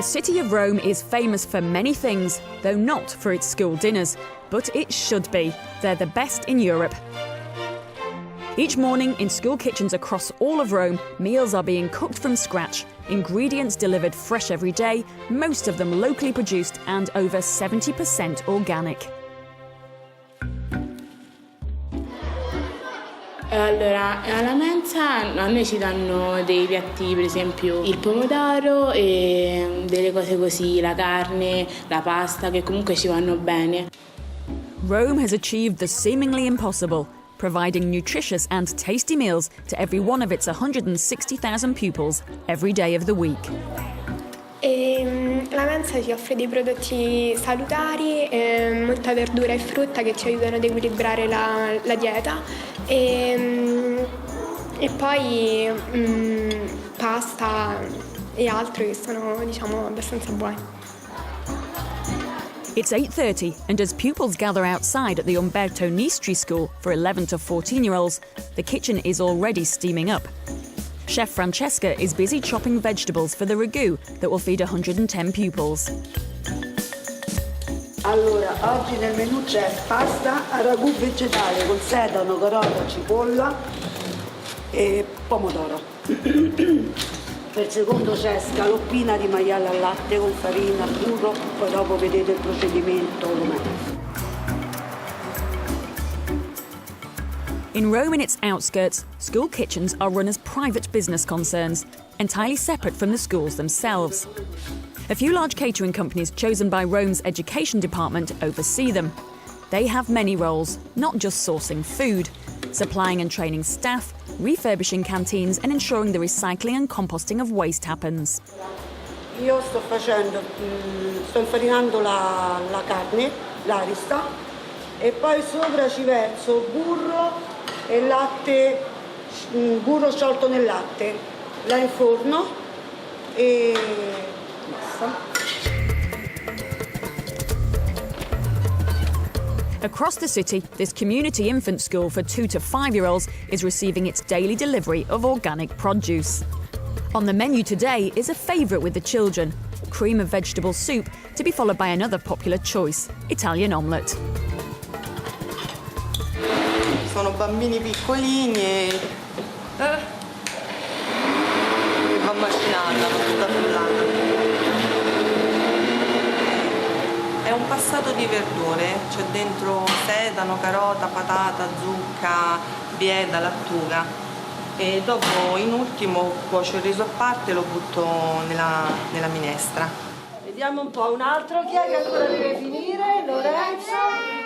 The city of Rome is famous for many things, though not for its school dinners. But it should be. They're the best in Europe. Each morning, in school kitchens across all of Rome, meals are being cooked from scratch. Ingredients delivered fresh every day, most of them locally produced and over 70% organic. Allora, alla mensa a noi ci danno dei piatti, per esempio il pomodoro e delle cose così, la carne, la pasta, che comunque ci vanno bene. Rome has achieved the seemingly impossible, providing nutritious and tasty meals to every one of its 160,000 pupils every day of the week. La mensa ci offre dei prodotti salutari, molta verdura e frutta che ci aiutano ad equilibrare la dieta e poi pasta e altro che sono, diciamo, abbastanza buoni. It's 8:30 and as pupils gather outside at the Umberto Nistri School for 11 to 14-year-olds, the kitchen is already steaming up. Chef Francesca is busy chopping vegetables for the ragu that will feed 110 pupils. Allora, oggi nel menù c'è pasta a ragù vegetale con sedano, carota, cipolla e pomodoro. Per il secondo c'è scaloppina di maiale al latte con farina, burro, poi dopo vedete il procedimento, lo metto. In Rome and its outskirts, school kitchens are run as private business concerns, entirely separate from the schools themselves. A few large catering companies chosen by Rome's education department oversee them. They have many roles, not just sourcing food, supplying and training staff, refurbishing canteens and ensuring the recycling and composting of waste happens. Io sto infarinando la carne, l'arista, e poi sopra ci verso burro e latte, burro sciolto nel latte. La inforno e basta. Across the city, this community infant school for 2 to 5-year-olds is receiving its daily delivery of organic produce. On the menu today is a favourite with the children, cream of vegetable soup, to be followed by another popular choice, Italian omelette. Sono bambini piccolini e va macinata, va tutta frullata. È un passato di verdure, c'è dentro sedano, carota, patata, zucca, bieta, lattuga e dopo in ultimo cuocio il riso a parte e lo butto nella minestra. Vediamo un po', un altro, chi è che ancora deve finire? Lorenzo?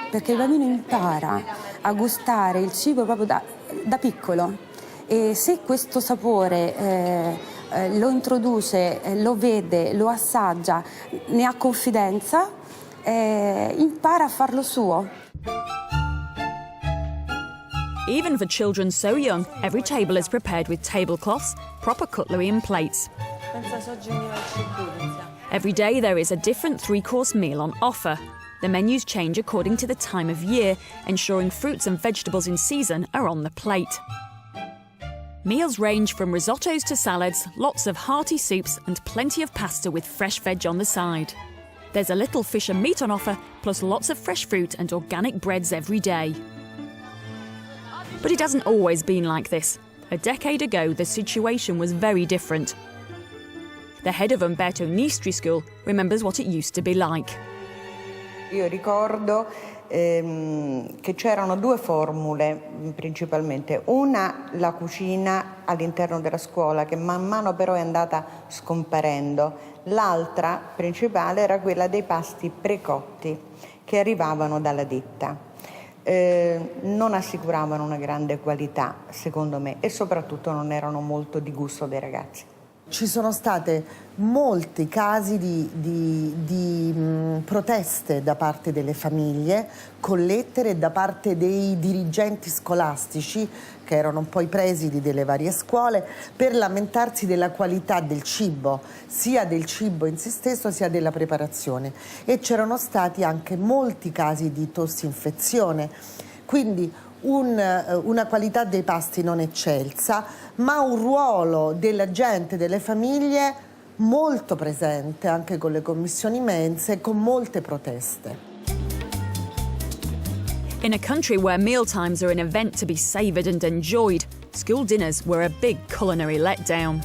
Perché il bambino impara a gustare il cibo proprio da piccolo e se questo sapore lo introduce, lo vede, lo assaggia, ne ha confidenza, impara a farlo suo. Even for children so young, every table is prepared with tablecloths, proper cutlery and plates. Every day there is a different 3-course meal on offer. The menus change according to the time of year, ensuring fruits and vegetables in season are on the plate. Meals range from risottos to salads, lots of hearty soups and plenty of pasta with fresh veg on the side. There's a little fish and meat on offer, plus lots of fresh fruit and organic breads every day. But it hasn't always been like this. A decade ago, the situation was very different. The head of Umberto Nistri School remembers what it used to be like. Io ricordo che c'erano 2 formule principalmente. Una, la cucina all'interno della scuola, che man mano però è andata scomparendo. L'altra principale era quella dei pasti precotti che arrivavano dalla ditta. Non assicuravano una grande qualità, secondo me, e soprattutto non erano molto di gusto dei ragazzi. Ci sono state molti casi di proteste da parte delle famiglie, con lettere da parte dei dirigenti scolastici, che erano poi presidi delle varie scuole, per lamentarsi della qualità del cibo, sia del cibo in se stesso sia della preparazione. E c'erano stati anche molti casi di tossinfezione, quindi una qualità dei pasti non eccelsa, ma un ruolo della gente, delle famiglie molto presente anche con le commissioni mense, con molte proteste. In a country where mealtimes are an event to be savoured and enjoyed, school dinners were a big culinary letdown.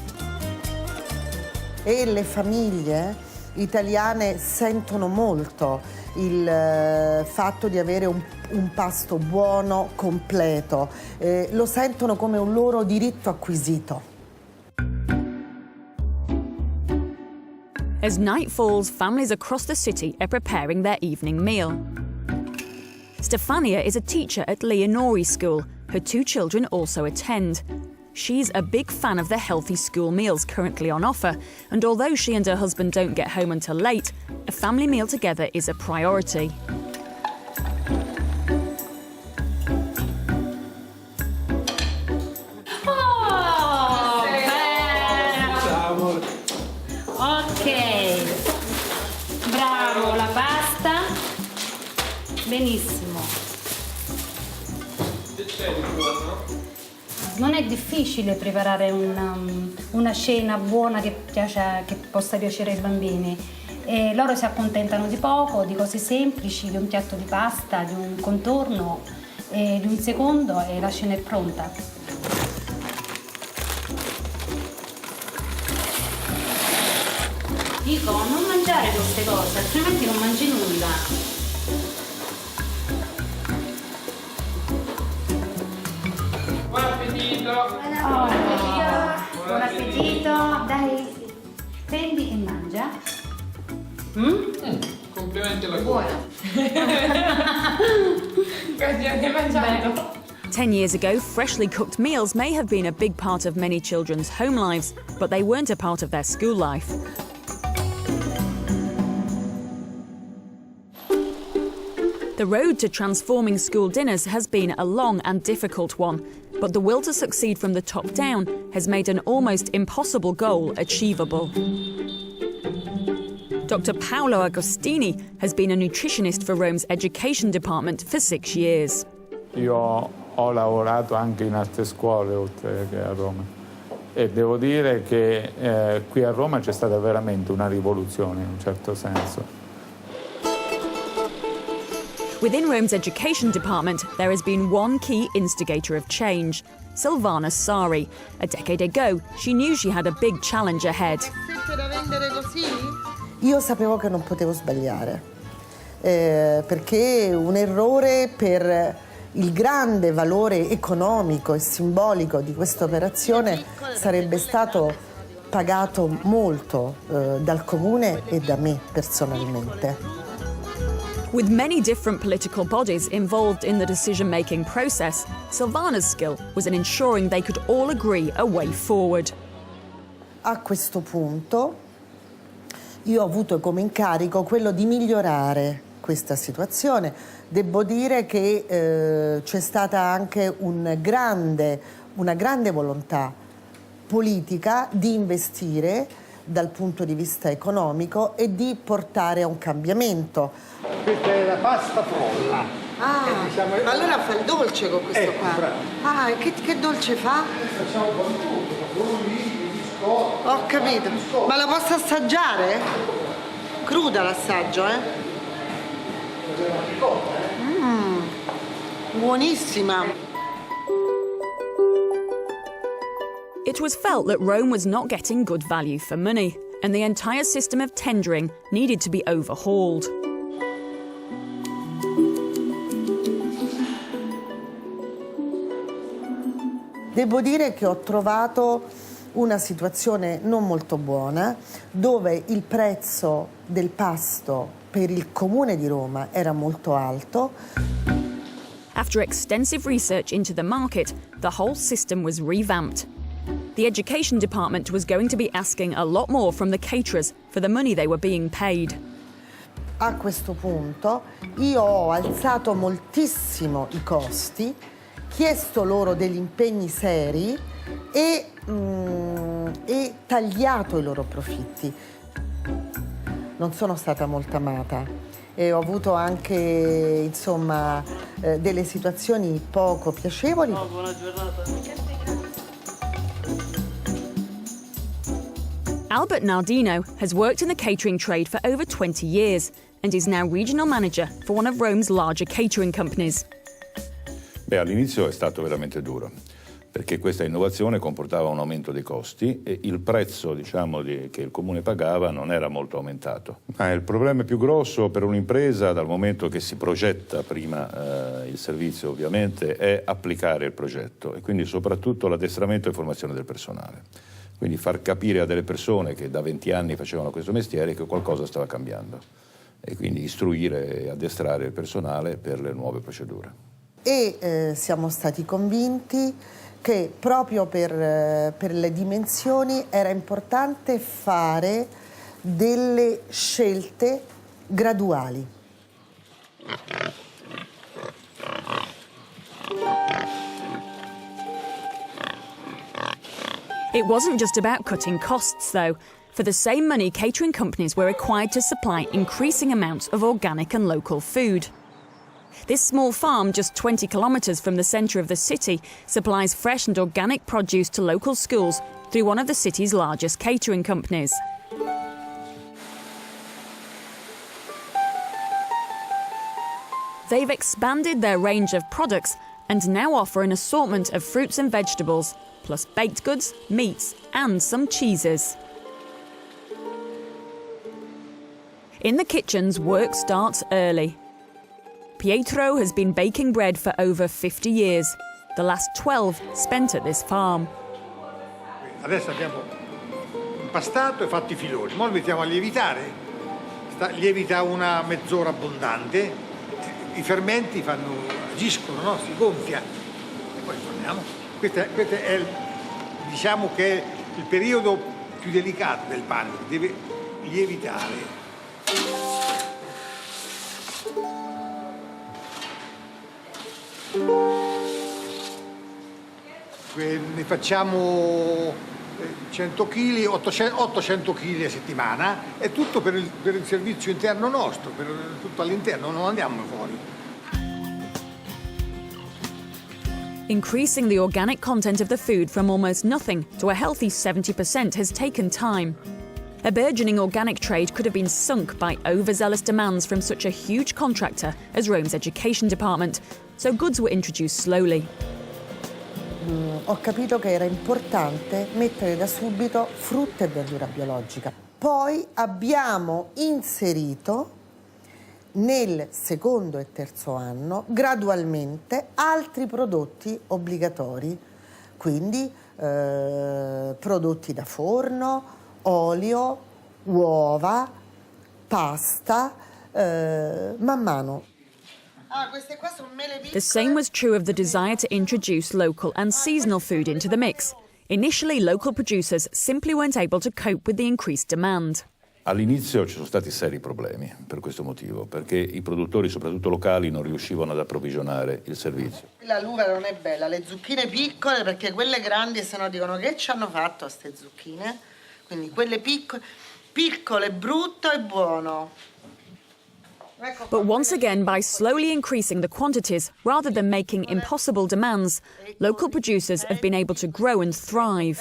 E le famiglie italiane sentono molto il fatto di avere un pasto buono, completo, lo sentono come un loro diritto acquisito. As night falls, families across the city are preparing their evening meal. Stefania is a teacher at Leonori School. Her 2 children also attend. She's a big fan of the healthy school meals currently on offer, and although she and her husband don't get home until late, a family meal together is a priority. Ok, bravo, la pasta, benissimo. Non è difficile preparare una cena buona che possa piacere ai bambini. E loro si accontentano di poco, di cose semplici, di un piatto di pasta, di un contorno, di un secondo e la cena è pronta. Dico, non mangiare queste cose, altrimenti non mangi nulla. Buon appetito! Buon appetito! Dai, prendi e mangia. Complimenti alla cuoca. Buono. 10 years ago, freshly cooked meals may have been a big part of many children's home lives, but they weren't a part of their school life. The road to transforming school dinners has been a long and difficult one, but the will to succeed from the top down has made an almost impossible goal achievable. Dr. Paolo Agostini has been a nutritionist for Rome's education department for 6 years. Io ho lavorato anche in altre scuole oltre che a Roma e devo dire che qui a Roma c'è stata veramente una rivoluzione in un certo senso. Within Rome's education department, there has been one key instigator of change, Silvana Sari. A decade ago, she knew she had a big challenge ahead. Io sapevo che non potevo sbagliare, perché un errore per il grande valore economico e simbolico di questa operazione sarebbe stato pagato molto dal comune e da me personalmente. With many different political bodies involved in the decision-making process, Silvana's skill was in ensuring they could all agree a way forward. A questo punto io ho avuto come incarico quello di migliorare questa situazione. Devo dire che c'è stata anche una grande volontà politica di investire dal punto di vista economico e di portare a un cambiamento. Questa è la pasta frolla. Allora fa il dolce con questo qua. Bravo. Che dolce fa? Facciamo con tutto, biscotti. Ho capito. Ma la posso assaggiare? Cruda l'assaggio, Buonissima. It was felt that Rome was not getting good value for money, and the entire system of tendering needed to be overhauled. Devo dire che ho trovato una situazione non molto buona, dove il prezzo del pasto per il comune di Roma era molto alto. After extensive research into the market, the whole system was revamped. The education department was going to be asking a lot more from the caterers for the money they were being paid. A questo punto io ho alzato moltissimo i costi, chiesto loro degli impegni seri e tagliato i loro profitti. Non sono stata molto amata e ho avuto anche, insomma, delle situazioni poco piacevoli. Buona giornata. Albert Nardino has worked in the catering trade for over 20 years and is now regional manager for one of Rome's larger catering companies. All'inizio è stato veramente duro, perché questa innovazione comportava un aumento dei costi e il prezzo, che il comune pagava non era molto aumentato. Ma il problema più grosso per un'impresa, dal momento che si progetta prima il servizio ovviamente, è applicare il progetto e quindi soprattutto l'addestramento e formazione del personale. Quindi far capire a delle persone che da 20 anni facevano questo mestiere che qualcosa stava cambiando e quindi istruire e addestrare il personale per le nuove procedure. E siamo stati convinti che proprio per le dimensioni era importante fare delle scelte graduali. It wasn't just about cutting costs, though. For the same money, catering companies were required to supply increasing amounts of organic and local food. This small farm, just 20 kilometres from the centre of the city, supplies fresh and organic produce to local schools through one of the city's largest catering companies. They've expanded their range of products and now offer an assortment of fruits and vegetables, plus baked goods, meats and some cheeses. In the kitchens, work starts early. Pietro has been baking bread for over 50 years, the last 12 spent at this farm. Adesso abbiamo impastato e fatto i filoni, ora li mettiamo a lievitare, lievita una mezz'ora abbondante, i fermenti agiscono, no? Si gonfia e poi torniamo. Questo è diciamo che è il periodo più delicato del pane, deve lievitare. Ne facciamo 100 kg, 800 kg a settimana, è tutto per il servizio interno nostro, per tutto all'interno, non andiamo fuori. Increasing the organic content of the food from almost nothing to a healthy 70% has taken time. A burgeoning organic trade could have been sunk by overzealous demands from such a huge contractor as Rome's education department, so goods were introduced slowly. Ho capito che era importante mettere da subito frutta e verdura biologica. Poi abbiamo inserito nel secondo e terzo anno gradualmente altri prodotti obbligatori, quindi prodotti da forno, olio, uova, pasta, man mano. The same was true of the desire to introduce local and seasonal food into the mix. Initially, local producers simply weren't able to cope with the increased demand. All'inizio ci sono stati seri problemi per questo motivo, perché i produttori, soprattutto locali, non riuscivano ad approvvigionare il servizio. L'uva non è bella, le zucchine piccole, perché quelle grandi se no dicono che ci hanno fatto a ste zucchine. Quindi quelle piccole, brutto e buono. But once again, by slowly increasing the quantities rather than making impossible demands, local producers have been able to grow and thrive.